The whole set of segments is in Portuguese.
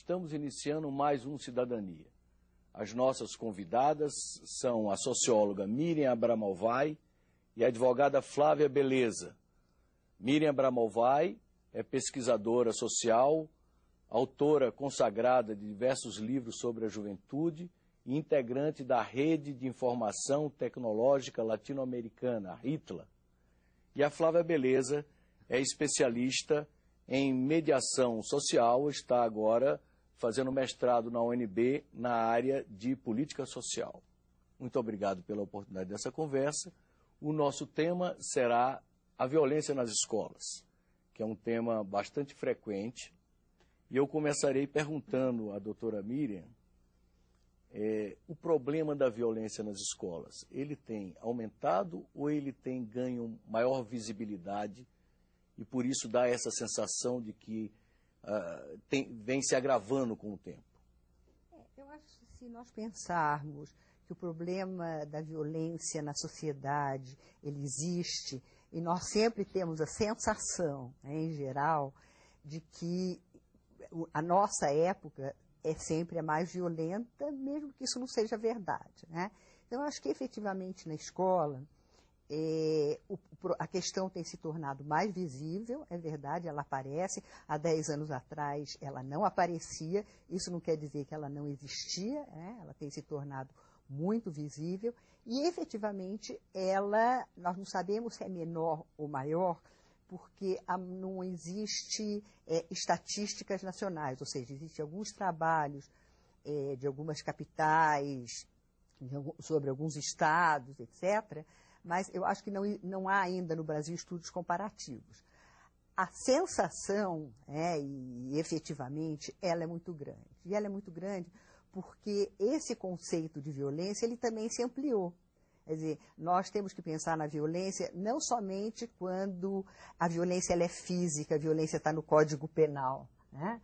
Estamos iniciando mais um Cidadania. As nossas convidadas são a socióloga Miriam Abramovay e a advogada Flávia Beleza. Miriam Abramovay é pesquisadora social, autora consagrada de diversos livros sobre a juventude e integrante da Rede de Informação Tecnológica Latino-Americana, a RITLA. E a Flávia Beleza é especialista em mediação social, está agora fazendo mestrado na UNB na área de política social. Muito obrigado pela oportunidade dessa conversa. O nosso tema será a violência nas escolas, que é um tema bastante frequente. E eu começarei perguntando à doutora Miriam, o problema da violência nas escolas, ele tem aumentado ou ele tem ganho maior visibilidade e por isso dá essa sensação de que vem se agravando com o tempo? Eu acho que se nós pensarmos que o problema da violência na sociedade, ele existe, e nós sempre temos a sensação, em geral, de que a nossa época é sempre a mais violenta, mesmo que isso não seja verdade, né? Então, eu acho que efetivamente na escola, a questão tem se tornado mais visível, é verdade, ela aparece. Há 10 anos atrás ela não aparecia, isso não quer dizer que ela não existia, né? Ela tem se tornado muito visível e efetivamente nós não sabemos se é menor ou maior, porque não existe estatísticas nacionais, ou seja, existem alguns trabalhos de algumas capitais, sobre alguns estados, etc., mas eu acho que não há ainda no Brasil estudos comparativos. A sensação, e efetivamente, ela é muito grande. E ela é muito grande porque esse conceito de violência, ele também se ampliou. Quer dizer, nós temos que pensar na violência não somente quando a violência ela é física, a violência está no Código Penal, né?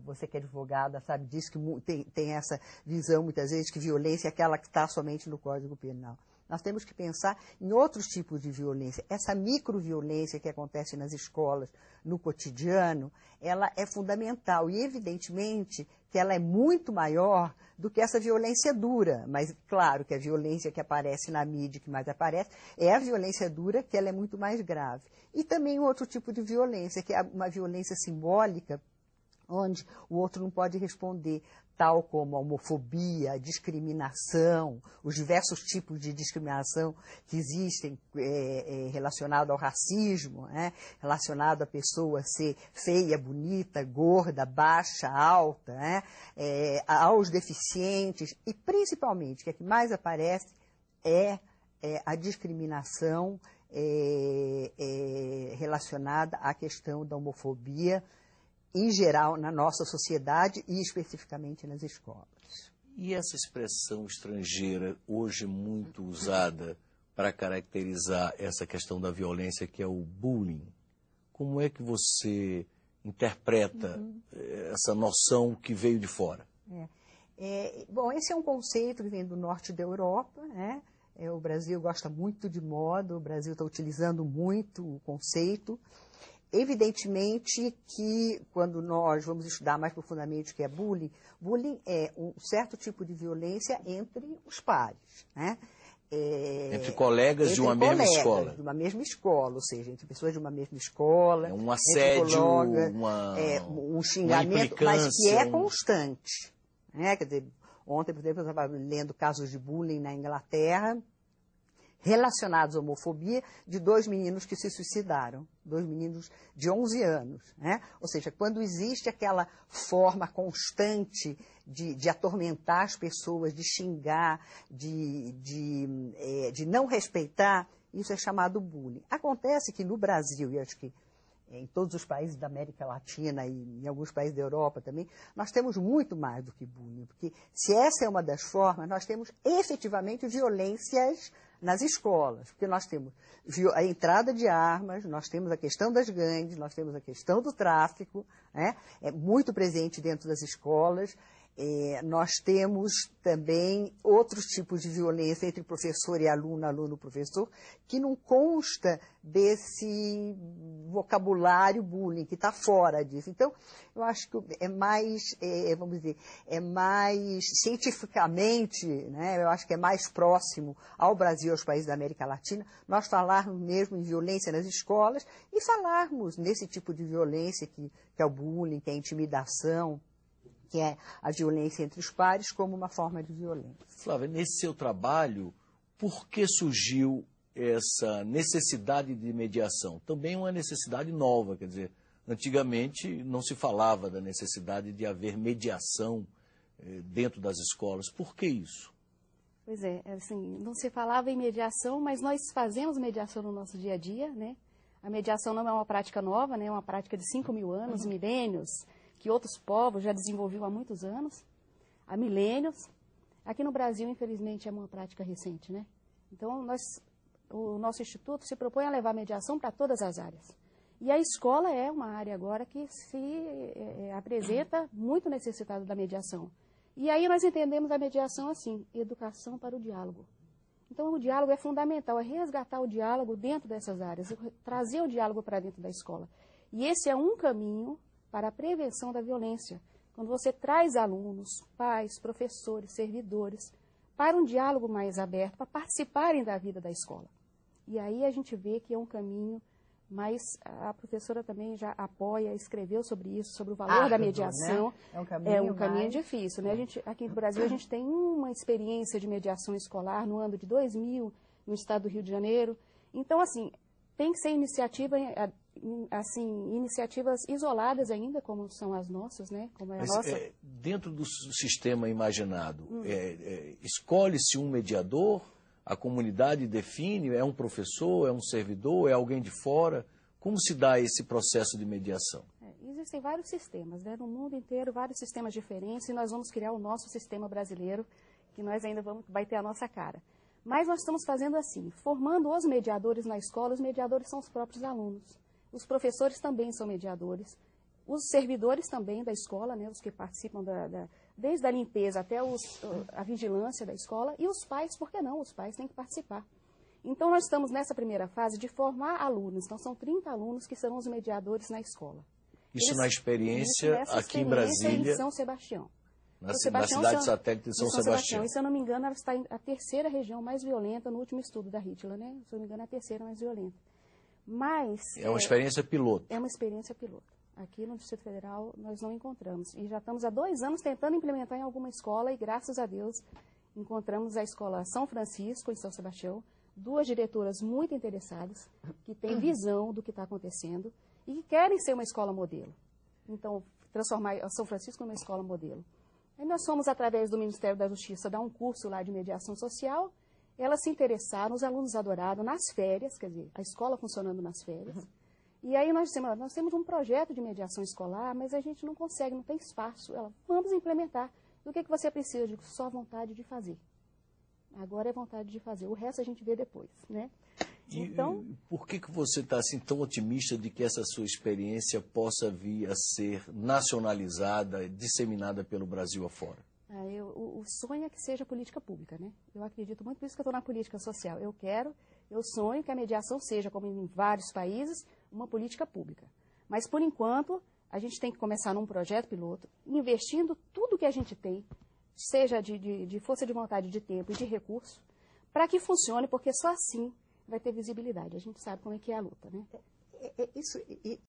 Você que é advogada sabe disso, que tem essa visão muitas vezes que violência é aquela que está somente no Código Penal. Nós temos que pensar em outros tipos de violência. Essa microviolência que acontece nas escolas, no cotidiano, ela é fundamental. E, evidentemente, que ela é muito maior do que essa violência dura. Mas, claro, que a violência que aparece na mídia, que mais aparece, é a violência dura, que ela é muito mais grave. E também outro tipo de violência, que é uma violência simbólica, onde o outro não pode responder, tal como a homofobia, a discriminação, os diversos tipos de discriminação que existem relacionado ao racismo, relacionado à pessoa ser feia, bonita, gorda, baixa, alta, aos deficientes, e principalmente, o que é que mais aparece é a discriminação relacionada à questão da homofobia, em geral, na nossa sociedade e especificamente nas escolas. E essa expressão estrangeira, hoje muito usada para caracterizar essa questão da violência, que é o bullying, como é que você interpreta essa noção que veio de fora? Bom, esse é um conceito que vem do norte da Europa, né? O Brasil gosta muito de moda, o Brasil está utilizando muito o conceito. Evidentemente que quando nós vamos estudar mais profundamente o que é bullying, bullying é um certo tipo de violência entre os pares, né? Entre colegas de uma mesma escola. De uma mesma escola, ou seja, entre pessoas de uma mesma escola. É um assédio, um xingamento, mas que é constante, né? Quer dizer, ontem, por exemplo, eu estava lendo casos de bullying na Inglaterra, relacionados à homofobia, de 2 meninos que se suicidaram, 2 meninos de 11 anos, né? Ou seja, quando existe aquela forma constante de atormentar as pessoas, de xingar, de não respeitar, isso é chamado bullying. Acontece que no Brasil, e acho que em todos os países da América Latina e em alguns países da Europa também, nós temos muito mais do que bullying, porque se essa é uma das formas, nós temos efetivamente violências nas escolas, porque nós temos a entrada de armas, nós temos a questão das gangues, nós temos a questão do tráfico, né? É muito presente dentro das escolas, Nós temos também outros tipos de violência entre professor e aluno, aluno-professor, que não consta desse vocabulário bullying, que está fora disso. Então, eu acho que é mais, vamos dizer, é mais cientificamente, né, eu acho que é mais próximo ao Brasil, aos países da América Latina, nós falarmos mesmo em violência nas escolas e falarmos nesse tipo de violência que é o bullying, que é a intimidação, que é a violência entre os pares, como uma forma de violência. Flávia, nesse seu trabalho, por que surgiu essa necessidade de mediação? Também uma necessidade nova, quer dizer, antigamente não se falava da necessidade de haver mediação dentro das escolas. Por que isso? Pois é, assim, não se falava em mediação, mas nós fazemos mediação no nosso dia a dia, né? A mediação não é uma prática nova, né? É uma prática de 5.000 anos, milênios, que outros povos já desenvolviam há muitos anos, há milênios. Aqui no Brasil, infelizmente, é uma prática recente, né? Então, o nosso instituto se propõe a levar a mediação para todas as áreas. E a escola é uma área agora que se apresenta muito necessitada da mediação. E aí nós entendemos a mediação assim, educação para o diálogo. Então, o diálogo é fundamental, é resgatar o diálogo dentro dessas áreas, trazer o diálogo para dentro da escola. E esse é um caminho para a prevenção da violência. Quando você traz alunos, pais, professores, servidores, para um diálogo mais aberto, para participarem da vida da escola. E aí a gente vê que é um caminho, mas a professora também já apoia, escreveu sobre isso, sobre o valor da mediação. Né? É um caminho difícil, né? Aqui no Brasil a gente tem uma experiência de mediação escolar no ano de 2000, no estado do Rio de Janeiro. Então, assim, tem que ser iniciativas isoladas ainda, como são as nossas, né? Como é a nossa. Dentro do sistema imaginado, escolhe-se um mediador, a comunidade define, é um professor, é um servidor, é alguém de fora? Como se dá esse processo de mediação? Existem vários sistemas, né? No mundo inteiro, vários sistemas diferentes, e nós vamos criar o nosso sistema brasileiro, que nós ainda vai ter a nossa cara. Mas nós estamos fazendo assim, formando os mediadores na escola, os mediadores são os próprios alunos. Os professores também são mediadores, os servidores também da escola, né, os que participam desde a limpeza até a vigilância da escola, e os pais, por que não? Os pais têm que participar. Então, nós estamos nessa primeira fase de formar alunos, então são 30 alunos que serão os mediadores na escola. Isso na experiência aqui em Brasília, em São Sebastião. Na cidade satélite de São Sebastião. E, se eu não me engano, ela está a terceira região mais violenta no último estudo da Hitler, né? Se eu não me engano, é a terceira mais violenta. Mas... É uma experiência piloto. É uma experiência piloto. Aqui no Distrito Federal nós não encontramos. E já estamos há 2 anos tentando implementar em alguma escola e, graças a Deus, encontramos a escola São Francisco, em São Sebastião, 2 diretoras muito interessadas, que têm visão do que está acontecendo e que querem ser uma escola modelo. Então, transformar a São Francisco numa escola modelo. Aí nós fomos, através do Ministério da Justiça, dar um curso lá de mediação social. Elas se interessaram, os alunos adoraram, nas férias, quer dizer, a escola funcionando nas férias. E aí nós temos um projeto de mediação escolar, mas a gente não consegue, não tem espaço. Vamos implementar. E o que você precisa? Eu digo, só vontade de fazer. Agora é vontade de fazer. O resto a gente vê depois, né? Então, por que você está assim, tão otimista de que essa sua experiência possa vir a ser nacionalizada, disseminada pelo Brasil afora? O sonho é que seja política pública, né? Eu acredito muito, por isso que eu estou na política social. Eu sonho que a mediação seja, como em vários países, uma política pública. Mas, por enquanto, a gente tem que começar num projeto piloto, investindo tudo que a gente tem, seja de força de vontade, de tempo e de recurso, para que funcione, porque só assim vai ter visibilidade. A gente sabe como é que é a luta, né?